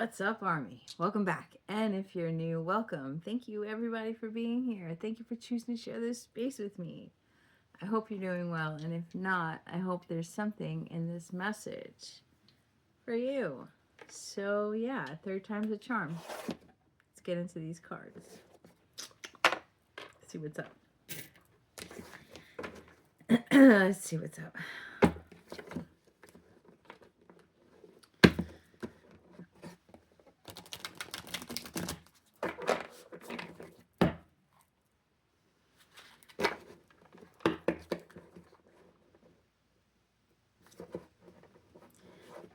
What's up, Army? Welcome back. And if you're new, welcome. Thank you, everybody, for being here. Thank you for choosing to share this space with me. I hope you're doing well. And if not, I hope there's something in this message for you. So, yeah, third time's a charm. Let's get into these cards. Let's see what's up. Let's see what's up.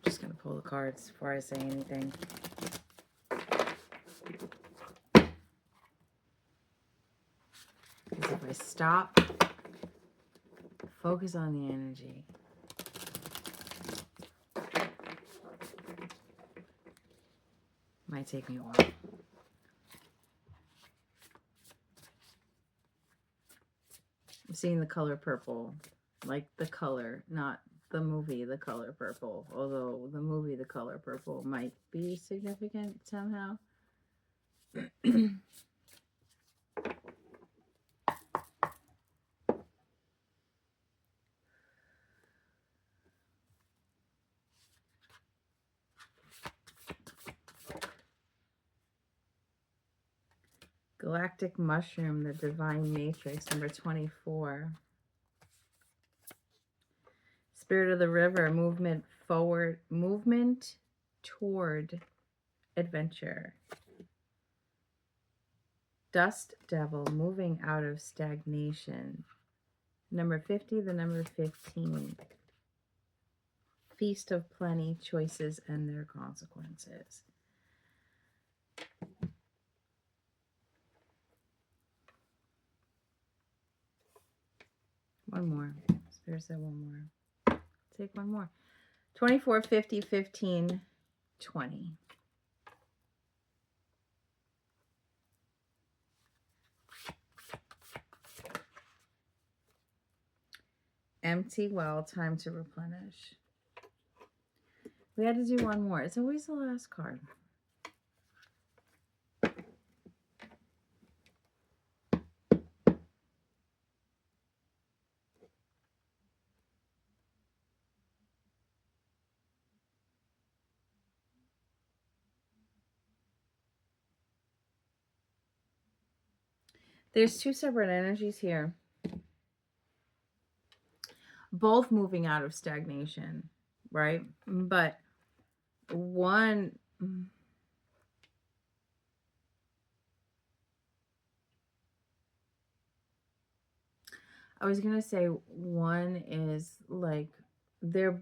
Just going to pull the cards before I say anything. Because if I stop, focus on the energy, might take me a while. I'm seeing the color purple, like the color, not the movie, The Color Purple. Although the movie, The Color Purple, might be significant somehow. Galactic Mushroom, the Divine Matrix, number 24. Spirit of the River, movement forward, movement toward adventure. Dust Devil, moving out of stagnation. Number 50, the number 15. Feast of Plenty, choices and their consequences. One more. Spirit said one more. Take one more. 24, 50, 15, 20. Empty well, time to replenish. We had to do one more. It's always the last card. There's two separate energies here. Both moving out of stagnation, right? But one... I was gonna say one is like they're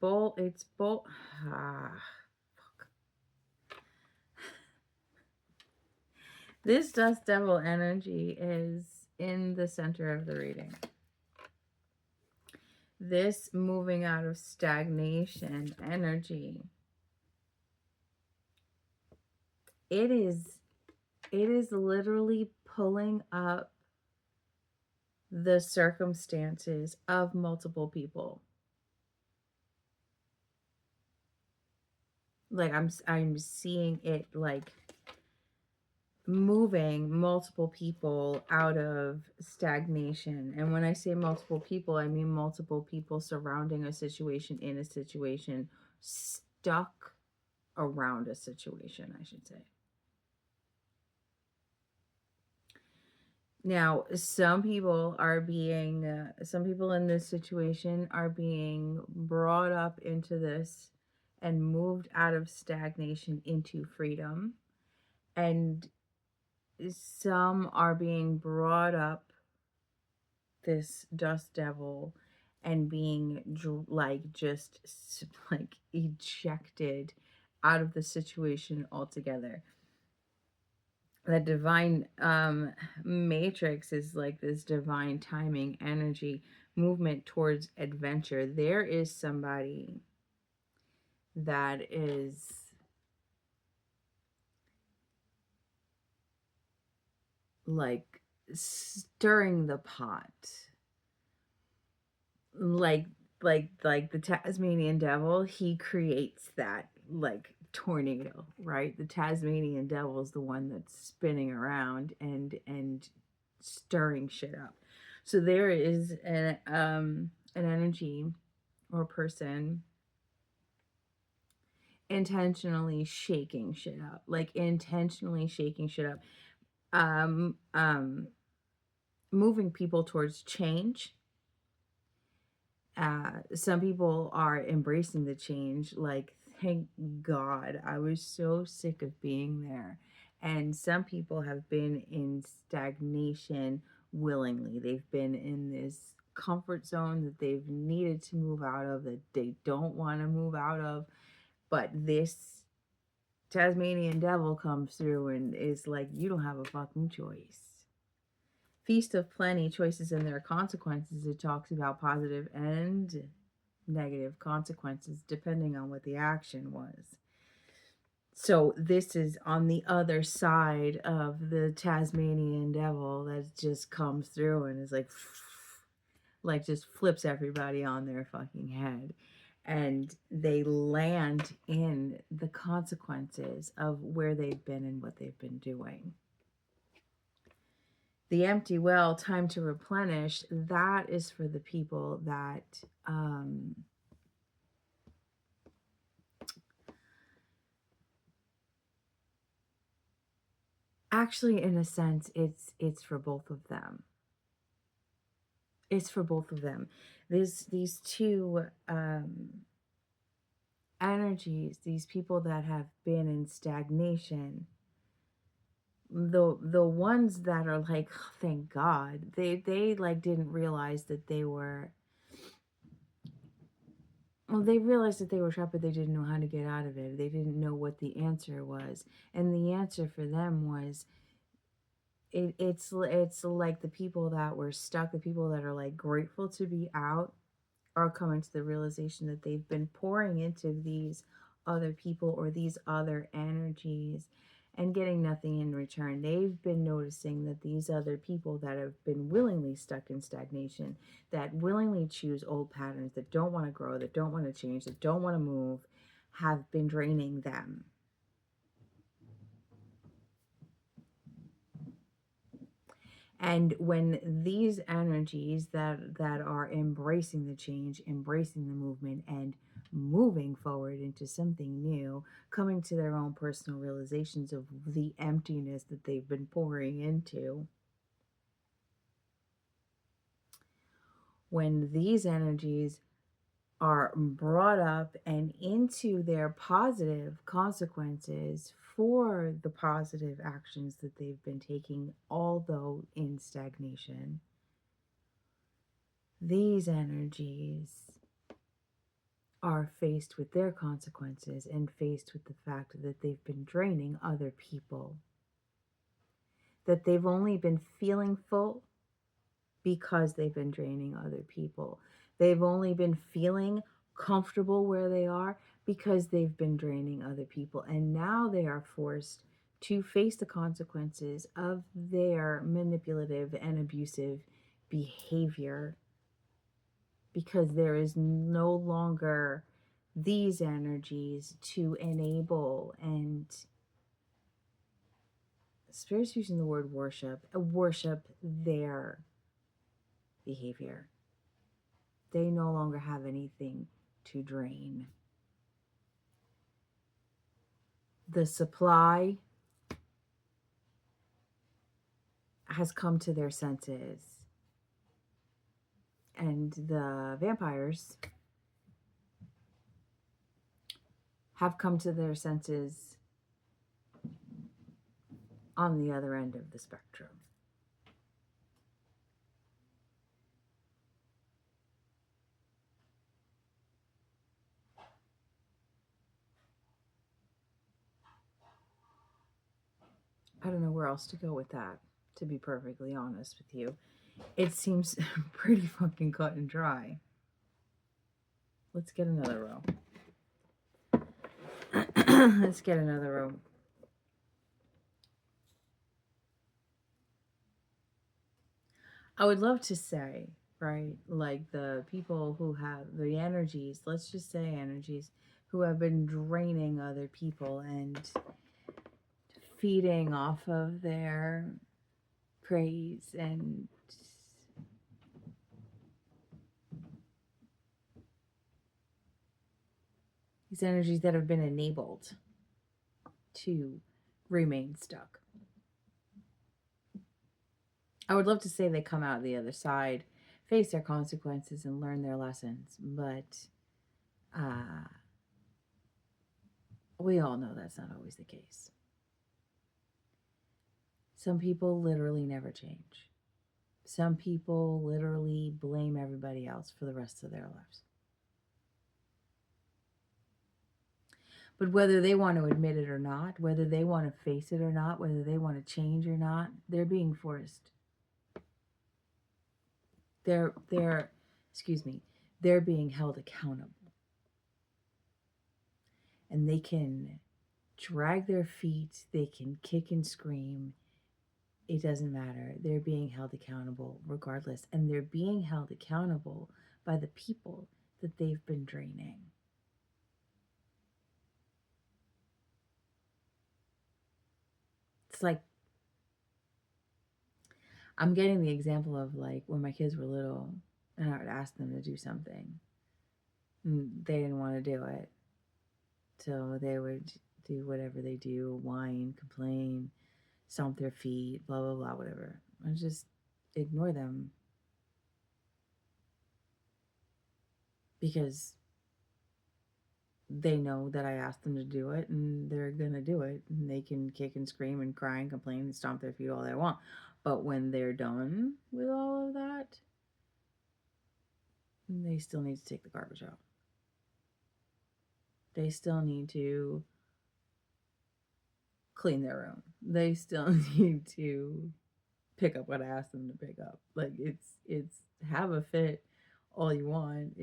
both, it's both, fuck. This Dust Devil energy is in the center of the reading. This moving out of stagnation energy, it is literally pulling up the circumstances of multiple people. Like I'm seeing it like moving multiple people out of stagnation. And when I say multiple people, I mean multiple people surrounding a situation, in a situation, stuck around a situation, I should say. Now, some people in this situation are being brought up into this and moved out of stagnation into freedom. And some are being brought up, this Dust Devil, and being just ejected out of the situation altogether. The divine matrix is like this divine timing energy, movement towards adventure. There is somebody that is like stirring the pot, like the Tasmanian devil. He creates that, like tornado, right? The Tasmanian devil is the one that's spinning around and stirring shit up. So there is an energy or person intentionally shaking shit up, like intentionally shaking shit up, um um moving people towards change. Some people are embracing the change, like, thank God, I was so sick of being there. And some people have been in stagnation willingly. They've been in this comfort zone that they've needed to move out of, that they don't want to move out of. But this Tasmanian devil comes through and is like, you don't have a fucking choice. Feast of Plenty, Choices and Their Consequences. It talks about positive and negative consequences depending on what the action was. So this is on the other side of the Tasmanian devil that just comes through and is like just flips everybody on their fucking head. And they land in the consequences of where they've been and what they've been doing. The empty well, time to replenish, that is for the people that actually, in a sense, it's for both of them. It's for both of them. There's these two energies, these people that have been in stagnation. The ones that are like, oh, thank God, they like didn't realize that they were. Well, they realized that they were trapped, but they didn't know how to get out of it. They didn't know what the answer was, and the answer for them was it's like the people that were stuck, the people that are like grateful to be out, are coming to the realization that they've been pouring into these other people or these other energies and getting nothing in return. They've been noticing that these other people that have been willingly stuck in stagnation, that willingly choose old patterns, that don't want to grow, that don't want to change, that don't want to move, have been draining them. And when these energies that are embracing the change, embracing the movement, and moving forward into something new, coming to their own personal realizations of the emptiness that they've been pouring into, when these energies are brought up and into their positive consequences for the positive actions that they've been taking, although in stagnation, these energies are faced with their consequences and faced with the fact that they've been draining other people, that they've only been feeling full because they've been draining other people. They've only been feeling comfortable where they are because they've been draining other people. And now they are forced to face the consequences of their manipulative and abusive behavior, because there is no longer these energies to enable and, Spirit's using the word worship their behavior. They no longer have anything to drain. The supply has come to their senses, and the vampires have come to their senses on the other end of the spectrum. I don't know where else to go with that, to be perfectly honest with you. It seems pretty fucking cut and dry. Let's get another row. Let's get another row. I would love to say, right, like the people who have the energies, let's just say energies, who have been draining other people and feeding off of their praise and these energies that have been enabled to remain stuck. I would love to say they come out the other side, face their consequences, and learn their lessons, but we all know that's not always the case. Some people literally never change. Some people literally blame everybody else for the rest of their lives. But whether they want to admit it or not, whether they want to face it or not, whether they want to change or not, they're being forced. They're being held accountable. And they can drag their feet, they can kick and scream. It doesn't matter. They're being held accountable regardless. And they're being held accountable by the people that they've been draining. It's like, I'm getting the example of like when my kids were little and I would ask them to do something and they didn't want to do it. So they would do whatever they do, whine, complain, stomp their feet, blah, blah, blah, whatever. I just ignore them because they know that I asked them to do it and they're going to do it. And they can kick and scream and cry and complain and stomp their feet all they want. But when they're done with all of that, they still need to take the garbage out. They still need to clean their room. They still need to pick up what I asked them to pick up. Like it's have a fit all you want.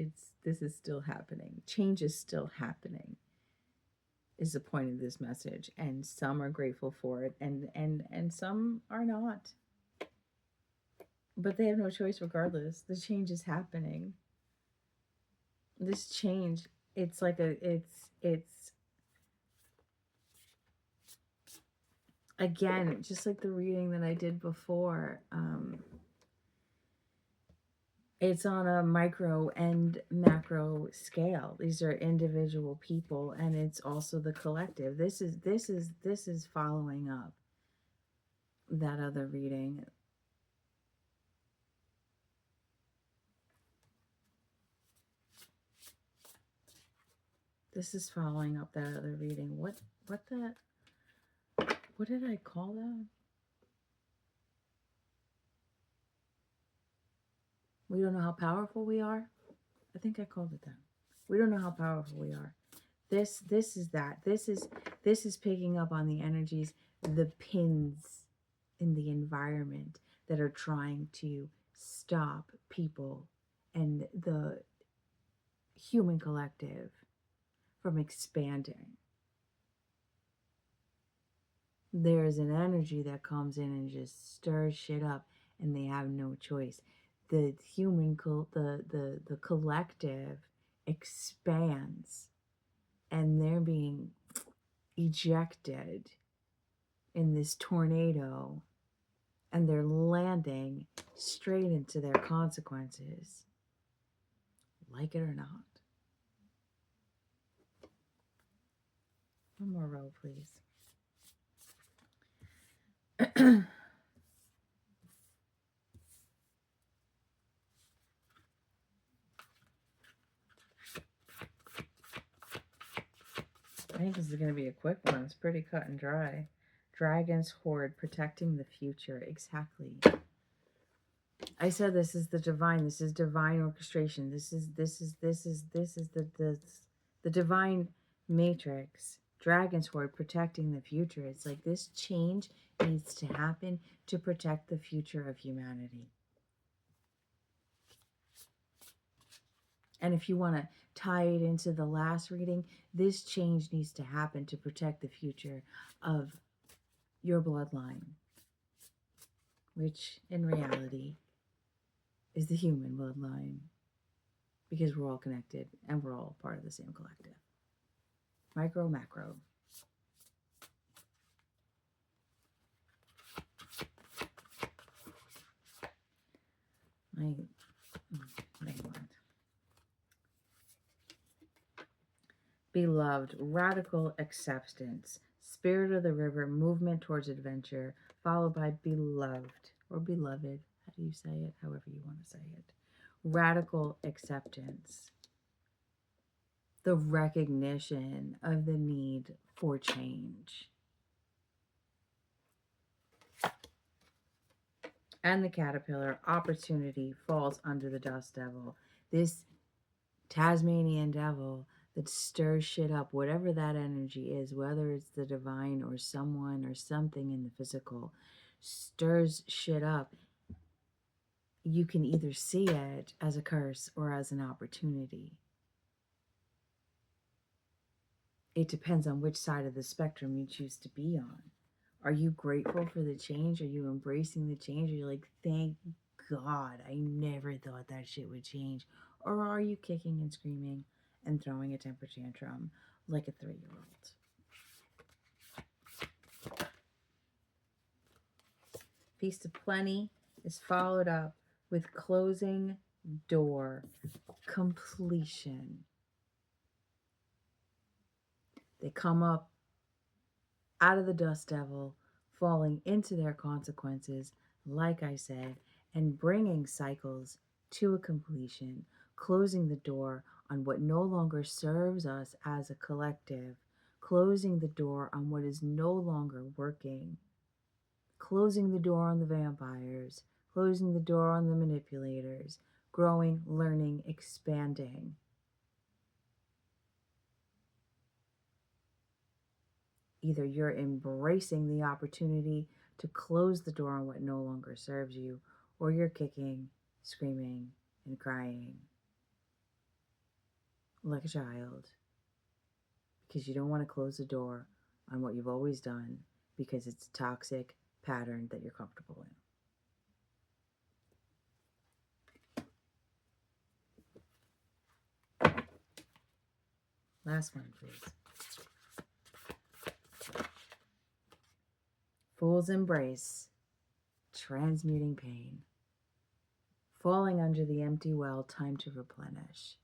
This is still happening. Change is still happening. Is the point of this message, and some are grateful for it, and some are not. But they have no choice regardless. The change is happening. This change, it's like it's again, just like the reading that I did before. It's on a micro and macro scale. These are individual people, and it's also the collective. This is following up that other reading. This is following up that other reading. What did I call that? We don't know how powerful we are. I think I called it that. We don't know how powerful we are. This is that. This is picking up on the energies, the pins in the environment that are trying to stop people and the human collective from expanding. There's an energy that comes in and just stirs shit up, and they have no choice. The the collective expands, and they're being ejected in this tornado, and they're landing straight into their consequences, like it or not. One more row, please. I think this is going to be a quick one. It's pretty cut and dry. Dragon's Horde, protecting the future. Exactly. I said this is the divine. This is divine orchestration. This is the divine matrix. Dragon's Horde, protecting the future. It's like this change needs to happen to protect the future of humanity. And if you want to tie it into the last reading, this change needs to happen to protect the future of your bloodline, which in reality is the human bloodline, because we're all connected and we're all part of the same collective. Micro, macro. Beloved, radical acceptance, spirit of the river, movement towards adventure, followed by beloved or beloved. How do you say it? However you want to say it. Radical acceptance, the recognition of the need for change. And the caterpillar, opportunity, falls under the dust devil. This Tasmanian devil that stirs shit up, whatever that energy is, whether it's the divine or someone or something in the physical, stirs shit up. You can either see it as a curse or as an opportunity. It depends on which side of the spectrum you choose to be on. Are you grateful for the change? Are you embracing the change? Are you like, thank God, I never thought that shit would change? Or are you kicking and screaming and throwing a temper tantrum like a 3-year-old? Feast of Plenty is followed up with closing door, completion. They come up out of the dust devil, falling into their consequences, like I said, and bringing cycles to a completion, closing the door on what no longer serves us as a collective, closing the door on what is no longer working, closing the door on the vampires, closing the door on the manipulators, growing, learning, expanding. Either you're embracing the opportunity to close the door on what no longer serves you, or you're kicking, screaming, and crying like a child because you don't want to close the door on what you've always done because it's a toxic pattern that you're comfortable in. Last one, please. Fool's embrace, transmuting pain. Falling under the empty well, time to replenish.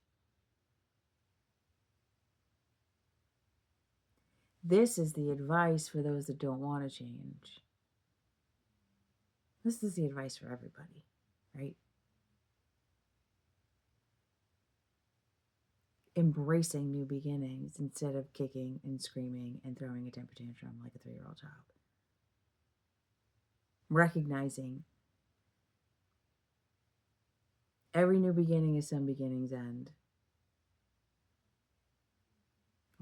This is the advice for those that don't want to change. This is the advice for everybody, right? Embracing new beginnings instead of kicking and screaming and throwing a temper tantrum like a 3-year-old child. Recognizing every new beginning is some beginning's end,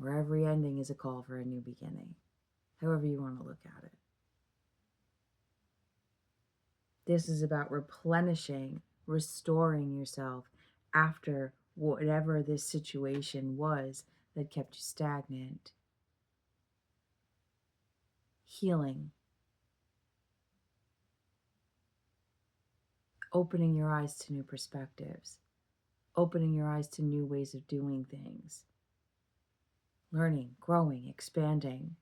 or every ending is a call for a new beginning, however you want to look at it. This is about replenishing, restoring yourself after whatever this situation was that kept you stagnant. Healing. Opening your eyes to new perspectives. Opening your eyes to new ways of doing things. Learning, growing, expanding.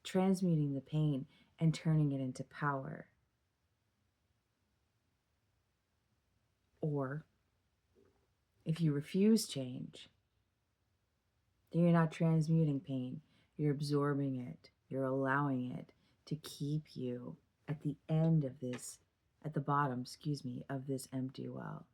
Transmuting the pain and turning it into power. Or, if you refuse change, then you're not transmuting pain. You're absorbing it. You're allowing it to keep you at the end of this, at the bottom, of this empty well.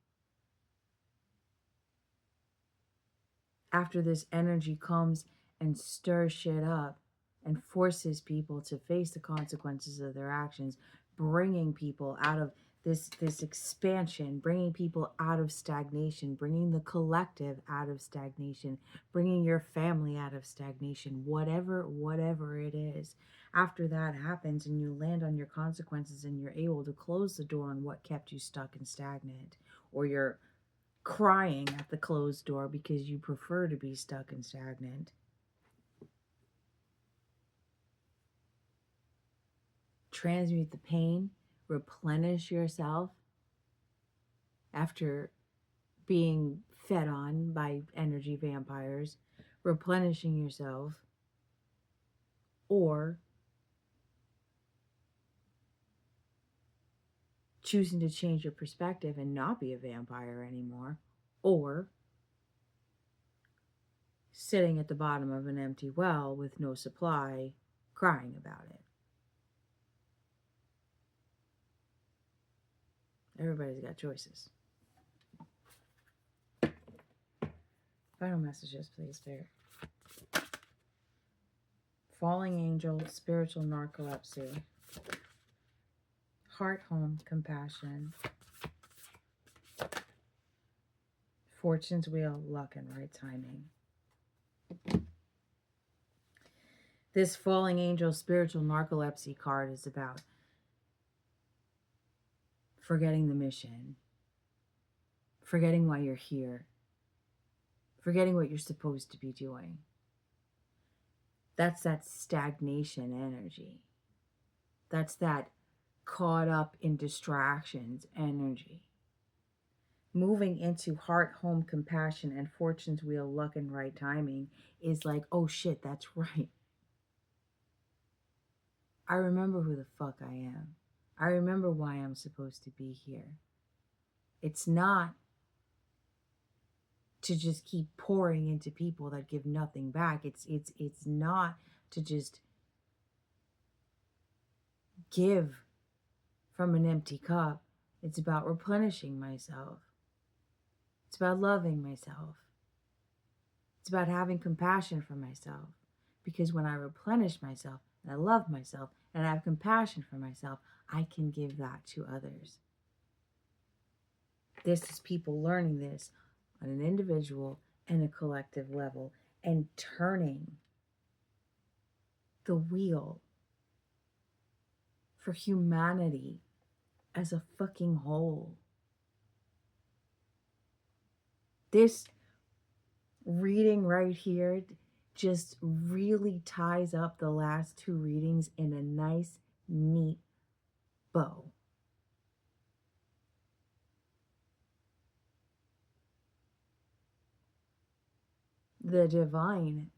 After this energy comes and stirs shit up and forces people to face the consequences of their actions, bringing people out of this expansion, bringing people out of stagnation, bringing the collective out of stagnation, bringing your family out of stagnation, whatever it is. After that happens and you land on your consequences and you're able to close the door on what kept you stuck and stagnant, or you're crying at the closed door because you prefer to be stuck and stagnant. Transmute the pain, replenish yourself after being fed on by energy vampires, replenishing yourself, or choosing to change your perspective and not be a vampire anymore, or sitting at the bottom of an empty well with no supply, crying about it. Everybody's got choices. Final messages, please, Spirit. Falling angel, spiritual narcolepsy, heart home compassion, fortune's wheel, luck and right timing. This falling angel, spiritual narcolepsy card is about forgetting the mission, forgetting why you're here, forgetting what you're supposed to be doing. That's that stagnation energy. That's that caught up in distractions energy. Moving into heart, home, compassion, and fortune's wheel, luck, and right timing is like, oh shit, that's right. I remember who the fuck I am. I remember why I'm supposed to be here. It's not to just keep pouring into people that give nothing back. It's not to just give from an empty cup. It's about replenishing myself. It's about loving myself. It's about having compassion for myself. Because when I replenish myself, and I love myself, and I have compassion for myself, I can give that to others. This is people learning this on an individual and a collective level and turning the wheel for humanity as a fucking whole. This reading right here just really ties up the last two readings in a nice, neat bow. The divine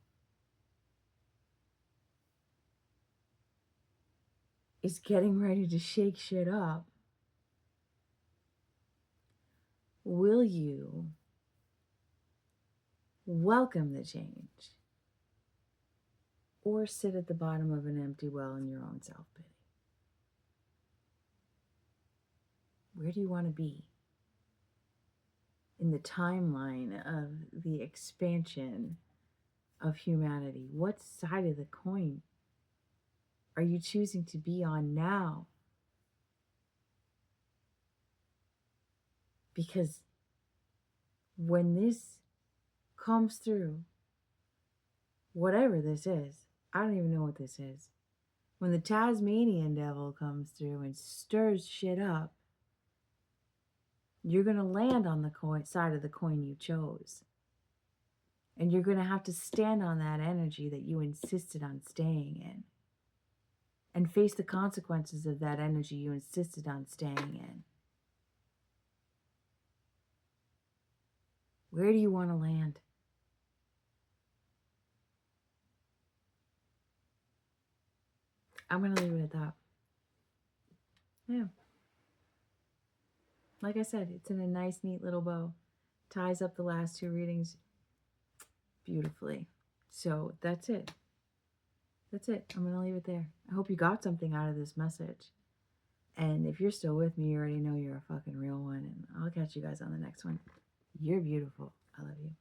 is getting ready to shake shit up. Will you welcome the change or sit at the bottom of an empty well in your own self-pity? Where do you want to be in the timeline of the expansion of humanity? What side of the coin are you choosing to be on now? Because when this comes through, whatever this is, I don't even know what this is. When the Tasmanian devil comes through and stirs shit up, you're going to land on the side of the coin you chose. And you're going to have to stand on that energy that you insisted on staying in. And face the consequences of that energy you insisted on staying in. Where do you want to land? I'm going to leave it at that. Yeah. Like I said, it's in a nice, neat little bow. Ties up the last two readings beautifully. So that's it. That's it. I'm going to leave it there. I hope you got something out of this message. And if you're still with me, you already know you're a fucking real one. And I'll catch you guys on the next one. You're beautiful. I love you.